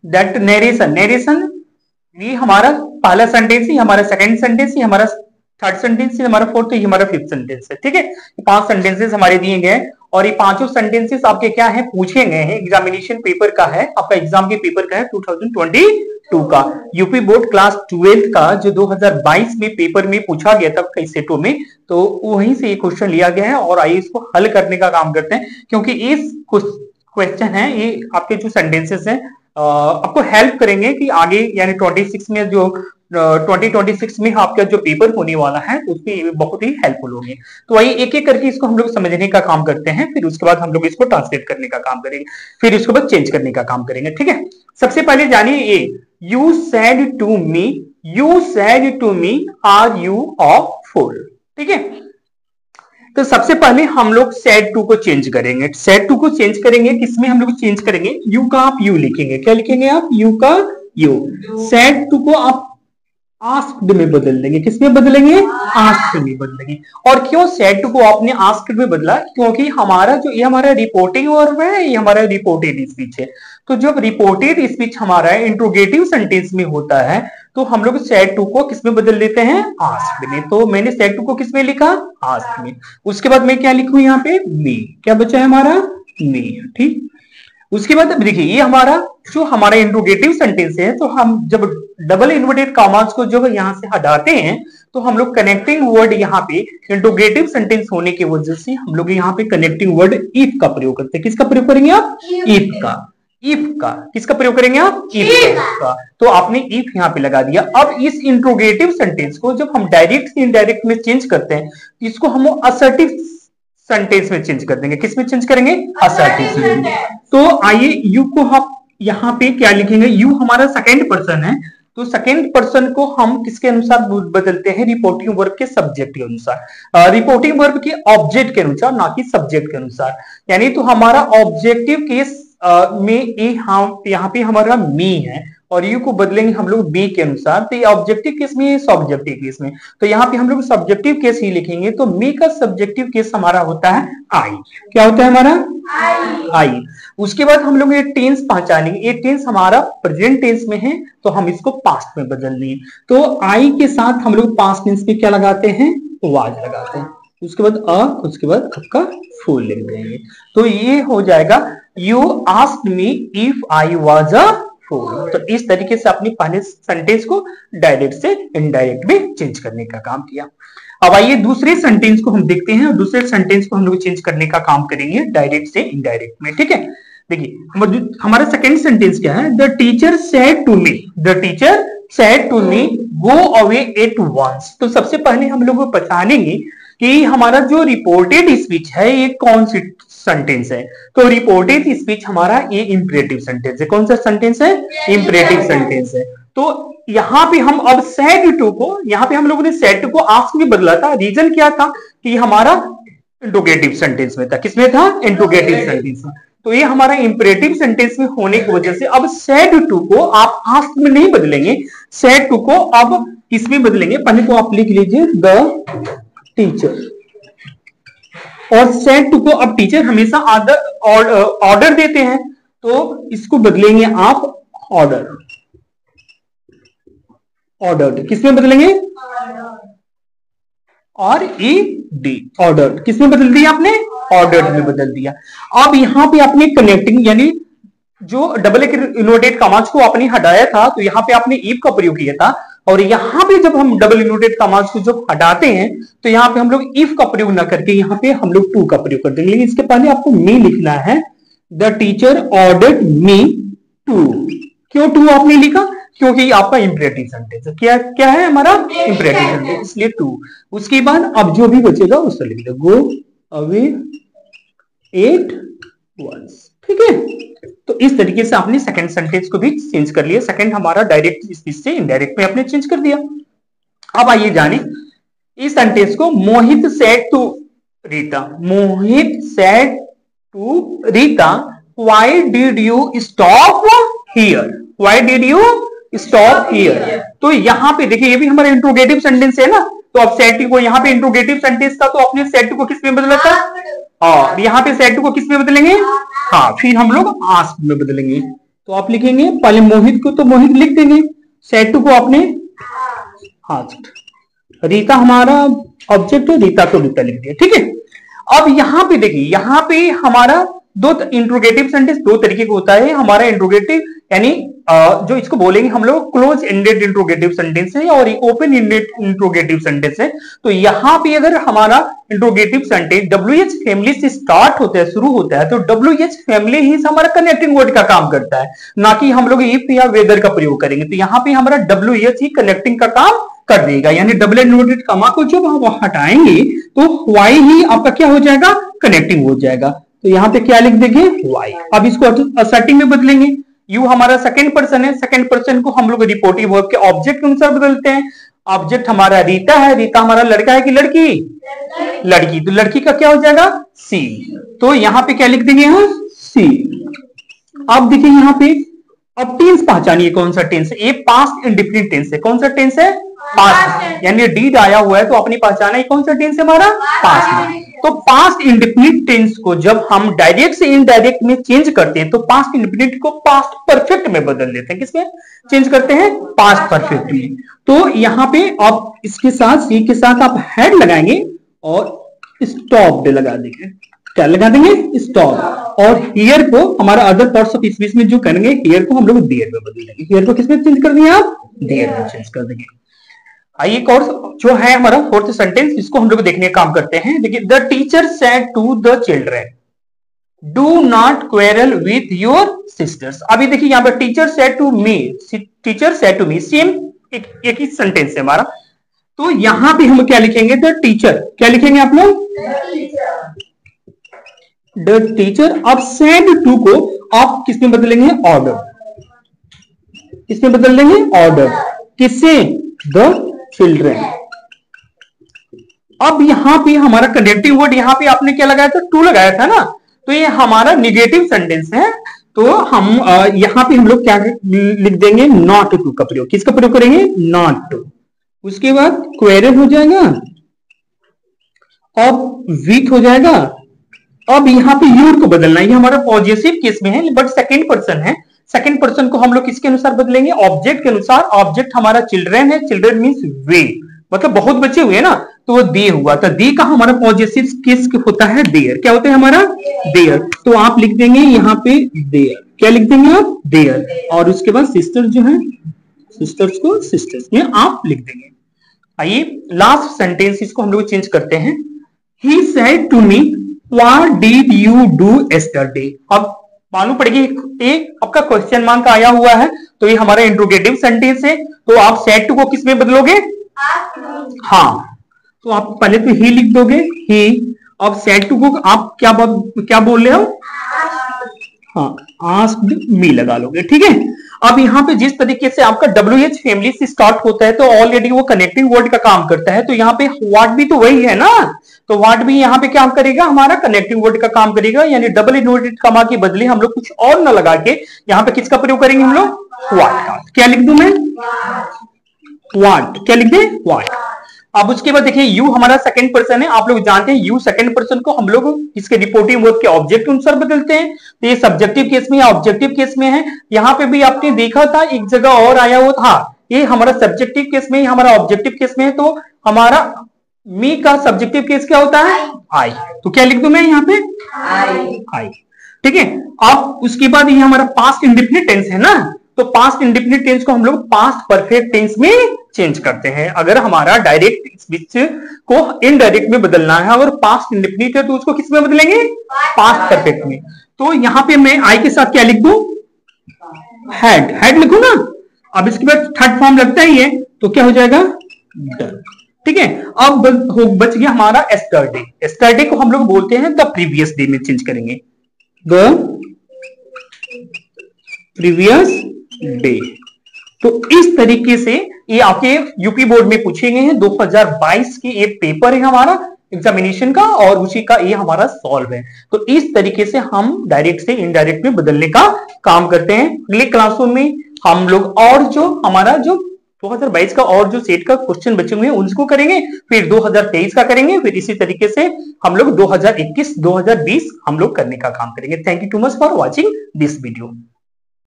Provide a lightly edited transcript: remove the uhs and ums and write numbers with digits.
That narration, narration ये हमारा पहला सेंटेंस ही, हमारा सेकंड सेंटेंस ही, हमारा थर्ड सेंटेंस ही, हमारा फोर्थ ही, हमारा फिफ्थ सेंटेंस है। ठीक है, ये 5 सेंटेंसेस हमारे दिए गए हैं और ये पांचों सेंटेंसेस आपके क्या है, पूछे गए हैं, एग्जामिनेशन पेपर का है, आपका एग्जाम के पेपर का है 2022 का। यूपी बोर्ड क्लास 12 का जो 2022 में पेपर में पूछा गया था कई सेटों में, तो वहीं से ये क्वेश्चन लिया गया है और आइए इसको हल करने का काम करते हैं, क्योंकि इस क्वेश्चन है ये आपके जो सेंटेंसेस हैं आपको हेल्प करेंगे कि आगे यानी 26 में जो 2026 में आपका जो पेपर होने वाला है उसमें बहुत ही हेल्पफुल होंगे। तो आइए एक एक करके इसको हम लोग समझने का काम करते हैं, फिर उसके बाद हम लोग इसको ट्रांसलेट करने का काम करेंगे, फिर इसके बाद चेंज करने का काम करेंगे। ठीक है, सबसे पहले जानिए ये, you said to me, you said to me are you of full. ठीक है, तो सबसे पहले हम लोग सेड टू को चेंज करेंगे। सेड टू को चेंज करेंगे किसमें, हम लोग चेंज करेंगे यू का आप यू लिखेंगे। क्या लिखेंगे आप, यू का यू। सेड टू को आप आस्क्ड में बदल देंगे, किसमें बदलेंगे, आस्क्ड में बदलेंगे। और क्यों सेड टू को आपने आस्क्ड में बदला, क्योंकि हमारा जो ये हमारा रिपोर्टिंग वर्ब है, ये हमारा रिपोर्टेड स्पीच है। तो जब रिपोर्टेड स्पीच हमारा इंट्रोगेटिव सेंटेंस में होता है तो हम लोग सेड टू को किसमें बदल देते हैं, आस्क्ड में। तो मैंने सेड टू को किसमें लिखा, आस्क्ड में। उसके बाद मैं क्या लिखूं यहाँ पे, मी। क्या बचा है हमारा, मी। ठीक, उसके बाद देखिए ये हमारा जो हमारा इंट्रोगेटिव सेंटेंस है, तो हम जब डबल इन्वर्टेड कॉमास को जब यहां से हटाते हैं तो हम लोग कनेक्टिंग वर्ड यहाँ पे इंट्रोगेटिव सेंटेंस होने की वजह से हम लोग यहाँ पे कनेक्टिंग वर्ड इफ का प्रयोग करते हैं। किसका प्रयोग करेंगे आप, इफ का। इफ का किसका प्रयोग करेंगे आप, इफ का। तो आपने इफ यहाँ पे लगा दिया। अब इस इंट्रोगेटिव सेंटेंस को जब हम डायरेक्ट से इनडायरेक्ट में चेंज करते हैं, इसको हम असर्टिव सेंटेंस में चेंज कर देंगे। किसमें चेंज करेंगे, असर्टिव सेंटेंस। तो आइए यू को हम यहाँ पे क्या लिखेंगे, यू हमारा सेकंड पर्सन है, तो सेकंड पर्सन को हम किसके अनुसार बदलते हैं, रिपोर्टिंग वर्ब के सब्जेक्ट के अनुसार, रिपोर्टिंग वर्ब के ऑब्जेक्ट के अनुसार, ना कि सब्जेक्ट के अनुसार। यानी तो हमारा ऑब्जेक्टिव केस में यहाँ पे हमारा मी है और यू को बदलेंगे हम लोग बी के अनुसार। तो ये ऑब्जेक्टिव केस में, सब्जेक्टिव केस में, तो यहाँ पे हम लोग सब्जेक्टिव केस ही लिखेंगे। तो मी का सब्जेक्टिव केस हमारा होता है आई। क्या होता है हमारा, आई। उसके बाद हम लोग ये टेंस पहचानेंगे। ये टेंस हमारा प्रेजेंट टेंस में है तो हम इसको पास्ट में बदल देंगे। तो आई के साथ हम लोग पास्ट टेंस में क्या लगाते हैं, वाज लगाते हैं। उसके बाद उसके बाद आपका फुल लिख देंगे। तो ये हो जाएगा, you asked me if I was a fool. तो इस तरीके से अपने पहले सेंटेंस को डायरेक्ट से इनडायरेक्ट में चेंज करने का काम किया। अब आइए दूसरे सेंटेंस को हम देखते हैं। दूसरे सेंटेंस को हम लोग चेंज करने का काम करेंगे डायरेक्ट से इनडायरेक्ट में। ठीक है, देखिए हमारा सेकंड सेंटेंस क्या है, the teacher said to me, the teacher said to me go away at once. तो सबसे पहले हम लोग पहचानेंगे कि हमारा जो रिपोर्टेड स्पीच है ये कौन सी सेंटेंस है। तो रिपोर्टेड स्पीच हमारा ये इंपरेटिव सेंटेंस है। कौन सा सेंटेंस है, इंपरेटिव सेंटेंस है। तो यहाँ पे हम अब सेड टू को, यहाँ पे हम लोगों ने सेड टू को आस्क में बदला था। रीजन क्या था कि हमारा इंट्रोगेटिव सेंटेंस में था। किसमें था, इंट्रोगेटिव सेंटेंस में। तो ये हमारा इंपरेटिव सेंटेंस में होने की वजह से अब सेड टू को आप आस्क में नहीं बदलेंगे, सेड टू को अब किसमें बदलेंगे। पहले तो आप लिख लीजिए द टीचर, और सेड टू को अब टीचर हमेशा ऑर्डर देते हैं तो इसको बदलेंगे आप ऑर्डर। ऑर्डर्ड किसमें बदलेंगे, और ई डी, ऑर्डर्ड किसमें बदल दिया आपने, ऑर्डर्ड में बदल दिया। अब यहां पे आपने कनेक्टिंग यानी जो डबल इन्वर्टेड कॉमास को आपने हटाया था तो यहाँ पे आपने इफ का प्रयोग किया था, और यहाँ पे जब हम डबल इन्वर्टेड कॉमास को जब हटाते हैं तो यहाँ पे हम लोग इफ का प्रयोग ना करके यहाँ पे हम लोग टू का प्रयोग करते हैं। लेकिन इसके पहले आपको मी लिखना है, the teacher ordered me to. क्यों टू आपने लिखा, क्योंकि आपका इंपरेटिव सेंटेंस है। क्या क्या है हमारा, इंपरेटिव सेंटेंस, इसलिए टू। उसके बाद अब जो भी बचेगा उसको लिख दो, गो अवे एट वंस। ठीक है, तो इस तरीके से आपने सेकंड सेंटेंस को भी चेंज कर लिया। सेकंड हमारा डायरेक्ट स्पीच से इनडायरेक्ट में आपने चेंज कर दिया। अब आइए जाने इस सेंटेंस को, Mohit said to Rita, Mohit said to Rita why did you stop here, why did you stop here. तो यहाँ पे देखिए ये भी हमारा इंट्रोगेटिव सेंटेंस है ना, तो अब सेड को यहाँ पे इंट्रोगेटिव सेंटेंस था तो अपने सेड को किस में बदला था, यहाँ पे सेड को किस में बदलेंगे, हाँ फिर हम लोग आस्क में बदलेंगे। तो आप लिखेंगे पहले मोहित को, तो मोहित लिख देंगे, सेट टू को आपने हाँ, रीता हमारा ऑब्जेक्ट है, रीता को रीता लिख दिया, ठीक है। अब यहां पे देखिए, यहां पे हमारा दो इंट्रोगेटिव सेंटेंस दो तरीके का होता है। हमारा इंट्रोगेटिव यानी जो इसको बोलेंगे हम लोग क्लोज एंडेड इंट्रोगेटिव सेंटेंस है और ओपन एंडेड इंट्रोगेटिव सेंटेंस है। तो यहां पे अगर हमारा इंट्रोगेटिव सेंटेंस WH फैमिली से स्टार्ट होता है, शुरू होता है, तो WH फैमिली ही हमारा कनेक्टिंग वर्ड का काम करता है, ना कि हम लोग इफ या वेदर का प्रयोग करेंगे। तो यहाँ पे हमारा WH ही कनेक्टिंग का काम कर देगा, यानी डबल इन्वर्टेड कॉमा को जब हम हटाएंगे तो वाई ही आपका क्या हो जाएगा, कनेक्टिंग हो जाएगा। तो यहाँ पे क्या लिख देंगे, वाई। अब इसको असर्टिंग में बदलेंगे। यू हमारा सेकंड पर्सन है, सेकंड पर्सन को हम लोग रिपोर्टिव वर्ब के ऑब्जेक्ट के अनुसार बदलते हैं। ऑब्जेक्ट हमारा रीता है, रीता हमारा लड़का है कि लड़की, लड़की, तो लड़की का क्या हो जाएगा, सी। तो यहाँ पे क्या लिख देंगे, यहाँ सी। अब देखिए यहाँ पे अब टेंस पहचानिए, कौन सा टेंस है, ये पास्ट इंडिफिनिट टेंस है। कौन सा टेंस है, पास्ट, यानी डीड आया हुआ है तो अपनी पहचाना है कौन सा टेंस है हमारा, पास्ट। तो पास्ट इंडिफिनिट टेंस को जब हम डायरेक्ट से इनडायरेक्ट में चेंज करते हैं तो पास्ट इंडिफिनिट को पास्ट परफेक्ट में बदल देते हैं। किसमें चेंज करते हैं, पास्ट परफेक्ट में। तो यहाँ पे आप इसके साथ सी के साथ आप हेड लगाएंगे और स्टॉप लगा देंगे। क्या लगा देंगे, स्टॉप। और हियर को हमारा अदर पार्ट्स ऑफ स्पीच में जो करेंगे, हियर को हम लोग देयर में बदल देंगे। हियर को किसमें चेंज कर देंगे आप, देयर में चेंज कर देंगे। आइए कोर्स जो है हमारा फोर्थ सेंटेंस, इसको हम लोग देखने का काम करते हैं। देखिए, the teacher said to the children do not quarrel with your sisters. अभी देखिए यहाँ पर teacher said to me, teacher said to me, same एक ही सेंटेंस है हमारा। तो यहां पे हम क्या लिखेंगे, द टीचर, क्या लिखेंगे आप लोग, द टीचर। अब सेड टू को आप किसमें बदलेंगे, ऑर्डर, किसमें बदल देंगे, ऑर्डर, किससे, द चिल्ड्रेन। अब यहां पे हमारा कनेक्टिव वर्ड, यहां पे आपने क्या लगाया था, टू लगाया था ना, तो ये हमारा निगेटिव सेंटेंस है। तो हम यहां पे हम लोग क्या लिख देंगे, नॉट टू का प्रयोग। किसका प्रयोग करेंगे, नॉट टू। उसके बाद क्वेरल हो जाएगा, अब विथ हो जाएगा। अब यहाँ पे यूर को बदलना है, ये हमारा पॉजिटिव केस में है बट सेकंड पर्सन है। सेकंड पर्सन को हम लोग किसके अनुसार बदलेंगे, ऑब्जेक्ट के अनुसार। ऑब्जेक्ट हमारा चिल्ड्रेन है, चिल्ड्रेन मींस वे, मतलब बहुत बच्चे हुए ना, तो वो दे हुआ। तो दे का हमारा पॉजिटिव केस होता है देयर। क्या होता है हमारा, देयर। तो आप लिख देंगे यहाँ पे देयर। क्या लिख देंगे आप, देयर। और उसके बाद सिस्टर जो है, सिस्टर्स को सिस्टर्स में आप लिख देंगे। आइए लास्ट सेंटेंस, इसको हम लोग चेंज करते हैं। He said to me what did you do yesterday. अब मालूम पड़ेगी एक आपका क्वेश्चन मार्क आया हुआ है, तो ये हमारा इंट्रोगेटिव सेंटेंस है। तो आप सेड टू को किस में बदलोगे, हाँ, तो आप पहले तो ही लिख दोगे, ही। अब सेड टू को आप क्या बोल रहे हो, हाँ, आस्क्ड मी लगा लोगे, ठीक है। अब यहाँ पे जिस तरीके से आपका WH फैमिली से स्टार्ट होता है तो ऑलरेडी वो कनेक्टिंग वर्ड का काम करता है। तो यहाँ पे व्हाट भी तो वही है ना, तो व्हाट भी यहाँ पे क्या करेगा, हमारा कनेक्टिंग वर्ड का काम करेगा। यानी डबल इन्वर्टेड कॉमा के बदले हम लोग कुछ और ना लगा के यहाँ पे किसका प्रयोग करेंगे हम लोग, व्हाट का। क्या लिख दूं मैं, व्हाट। क्या लिख दे, व्हाट। अब उसके बाद देखिए यू हमारा सेकंड पर्सन है। आप लोग जानते हैं यू सेकंड पर्सन को हम लोग इसके रिपोर्टिव वर्ब के ऑब्जेक्ट अनुसार बदलते हैं। तो ये सब्जेक्टिव केस में या ऑब्जेक्टिव केस में है। यहाँ पे भी आपने देखा था एक जगह और आया हुआ था, ये हमारा सब्जेक्टिव केस में, हमारा ऑब्जेक्टिव केस में है। तो हमारा मी का सब्जेक्टिव केस क्या होता है, आई। तो क्या लिख दूं मैं यहाँ पे, आई, ठीक है। अब उसके बाद ये हमारा पास्ट इंडिफिनिट टेंस है ना, तो पास्ट इंडिफिनिट टेंस को हम लोग पास्ट परफेक्ट टेंस में चेंज करते हैं। अगर हमारा डायरेक्ट स्पीच को इनडायरेक्ट में बदलना है, अगर पास्ट इंडिफिनिट है तो उसको किस में बदलेंगे, पास्ट परफेक्ट में। तो यहाँ पे मैं आई के साथ क्या लिख दूं, हैड, हैड लिखू ना। अब इसके बाद थर्ड फॉर्म लगता ही है, तो क्या हो जाएगा, डन, ठीक है। अब बच गया हमारा एस्टरडे। एस्टरडे को हम लोग बोलते हैं द प्रीवियस डे में चेंज करेंगे, द प्रीवियस डे। तो इस तरीके से ये आपके यूपी बोर्ड में पूछे गए हैं। 2022 की एक पेपर है हमारा एग्जामिनेशन का, और उसी का ये हमारा सॉल्व है। तो इस तरीके से हम डायरेक्ट से इनडायरेक्ट में बदलने का काम करते हैं। अगले क्लासरूम में हम लोग और जो हमारा जो 2022 का और जो सेट का क्वेश्चन बचे हुए हैं उनको करेंगे, फिर 2023 का करेंगे, फिर इसी तरीके से हम लोग 2021, 2020 हम लोग करने का काम करेंगे। Thank you too much for watching this video.